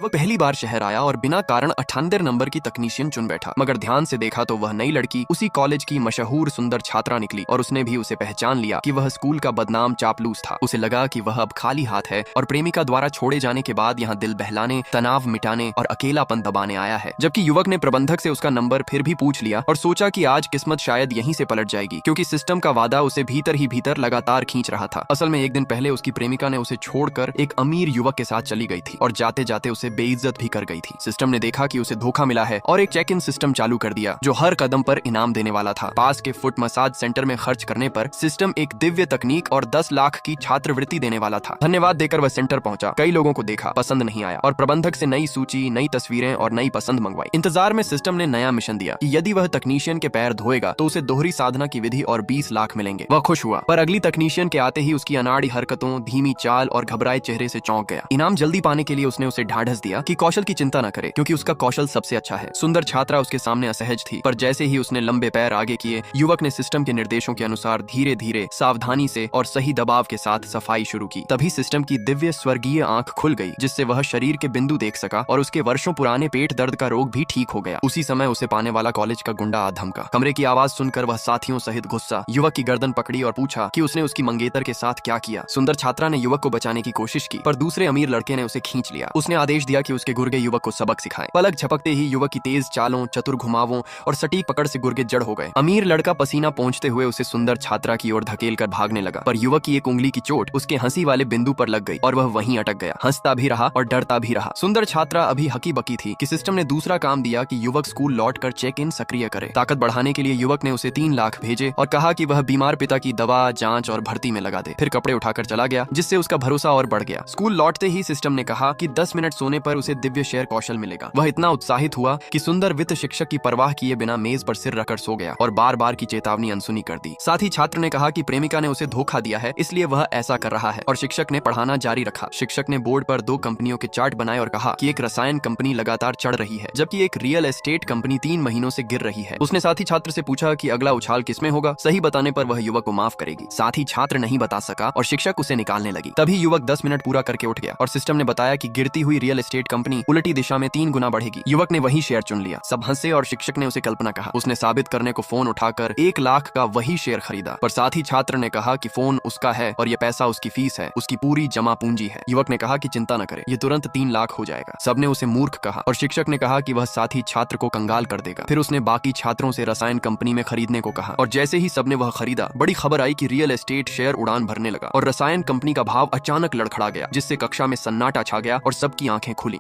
वह पहली बार शहर आया और बिना कारण 98 नंबर की तकनीशियन चुन बैठा, मगर ध्यान से देखा तो वह नई लड़की उसी कॉलेज की मशहूर सुंदर छात्रा निकली और उसने भी उसे पहचान लिया कि वह स्कूल का बदनाम चापलूस था। उसे लगा कि वह अब खाली हाथ है और प्रेमिका द्वारा छोड़े जाने के बाद यहाँ दिल बहलाने, तनाव मिटाने और अकेलापन दबाने आया है। जबकि युवक ने प्रबंधक से उसका नंबर फिर भी पूछ लिया और सोचा कि आज किस्मत शायद यहीं से पलट जाएगी, क्योंकि सिस्टम का वादा उसे भीतर ही भीतर लगातार खींच रहा था। असल में एक दिन पहले उसकी प्रेमिका ने उसे छोड़कर एक अमीर युवक के साथ चली गई थी और जाते जाते उसे बेइज्जत भी कर गई थी। सिस्टम ने देखा कि उसे धोखा मिला है और एक चेक इन सिस्टम चालू कर दिया जो हर कदम पर इनाम देने वाला था। पास के फुट मसाज सेंटर में खर्च करने पर सिस्टम एक दिव्य तकनीक और 10 लाख की छात्रवृत्ति देने वाला था। धन्यवाद देकर वह सेंटर पहुंचा, कई लोगों को देखा, पसंद नहीं आया और प्रबंधक से नई सूची, नई तस्वीरें और नई पसंद मंगवाई। इंतजार में सिस्टम ने नया मिशन दिया कि यदि वह तकनीशियन के पैर धोएगा तो उसे दोहरी साधना की विधि और 20 लाख मिलेंगे। वह खुश हुआ, पर अगली तकनीशियन के आते ही उसकी अनाड़ी हरकतों, धीमी चाल और घबराए चेहरे से चौंक गया। इनाम जल्दी पाने के लिए उसने उसे ढाढ़स दिया कि कौशल की चिंता न करे, क्योंकि उसका कौशल सबसे अच्छा है। सुंदर छात्रा उसके सामने असहज थी, पर जैसे ही उसने लंबे पैर आगे किए, युवक ने सिस्टम के निर्देशों के अनुसार धीरे धीरे, सावधानी से और सही दबाव के साथ सफाई शुरू की। तभी सिस्टम की दिव्य स्वर्गीय आंख खुल गई, जिससे वह शरीर के बिंदु देख सका और उसके वर्षों पुराने पेट दर्द का रोग भी ठीक हो गया। उसी समय उसे पाने वाला कॉलेज का गुंडा आ धमका। कमरे की आवाज सुनकर वह साथियों सहित गुस्सा युवक की गर्दन पकड़ी और पूछा कि उसने उसकी मंगेतर के साथ क्या किया। सुंदर छात्रा ने युवक को बचाने की कोशिश की, पर दूसरे अमीर लड़के ने उसे खींच लिया। उसने आदेश दिया कि उसके गुर्गे युवक को सबक सिखाएं। पलक झपकते ही युवक की तेज चालों, चतुर घुमावों और सटीक पकड़ से गुर्गे जड़ हो गए। अमीर लड़का पसीना पोंछते हुए उसे सुंदर छात्रा की ओर धकेल कर भागने लगा, पर युवक की एक उंगली की चोट उसके हंसी वाले बिंदु पर लग गई और वह वहीं अटक गया। हंसता भी रहा और डरता भी रहा। सुंदर छात्रा अभी हकी बकी थी कि सिस्टम ने दूसरा काम दिया कि युवक स्कूल लौटकर चेक इन सक्रिय करे। ताकत बढ़ाने के लिए युवक ने उसे 3 लाख भेजे और कहा कि वह बीमार पिता की दवा, जांच और भर्ती में लगा दे। फिर कपड़े उठाकर चला गया, जिससे उसका भरोसा और बढ़ गया। स्कूल लौटते ही सिस्टम ने कहा कि 10 मिनट सोने पर उसे दिव्य शेयर कौशल मिलेगा। वह इतना उत्साहित हुआ कि सुंदर वित्त शिक्षक की परवाह किए बिना मेज पर सिर रखकर सो गया और बार बार की चेतावनी अनसुनी कर दी। साथ ही छात्र ने कहा कि प्रेमिका ने उसे धोखा दिया है, इसलिए वह ऐसा कर रहा है, और शिक्षक ने पढ़ाना जारी रखा। शिक्षक ने बोर्ड पर 2 कंपनियों के चार्ट बनाए और कहा कि एक रसायन कंपनी लगातार चढ़ रही है, जबकि एक रियल एस्टेट कंपनी 3 महीनों से गिर रही है। उसने साथी छात्र से पूछा कि अगला उछाल किसमें होगा। सही बताने पर वह युवक को माफ करेगी। साथी छात्र नहीं बता सका और शिक्षक उसे निकालने लगी। तभी युवक 10 मिनट पूरा करके उठ गया और सिस्टम ने बताया कि गिरती हुई रियल एस्टेट कंपनी उल्टी दिशा में 3 गुना बढ़ेगी। युवक ने वही शेयर चुन लिया। सब हंसे और शिक्षक ने उसे कल्पना कहा। उसने साबित करने को फोन उठाकर 1 लाख का वही शेयर खरीदा, पर साथी छात्र ने कहा कि फोन उसका है और यह पैसा उसकी फीस है, उसकी पूरी जमा पूंजी है। युवक ने कहा कि चिंता न करे, ये तुरंत 3 लाख हो जाएगा। सबने उसे मूर्ख कहा और शिक्षक ने कहा कि वह साथी छात्र को कंगाल कर देगा। फिर उसने बाकी छात्रों से रसायन कंपनी में खरीदने को कहा और जैसे ही सबने वह खरीदा, बड़ी खबर आई कि रियल एस्टेट शेयर उड़ान भरने लगा और रसायन कंपनी का भाव अचानक लड़खड़ा गया, जिससे कक्षा में सन्नाटा छा गया और सबकी आंखें खुली।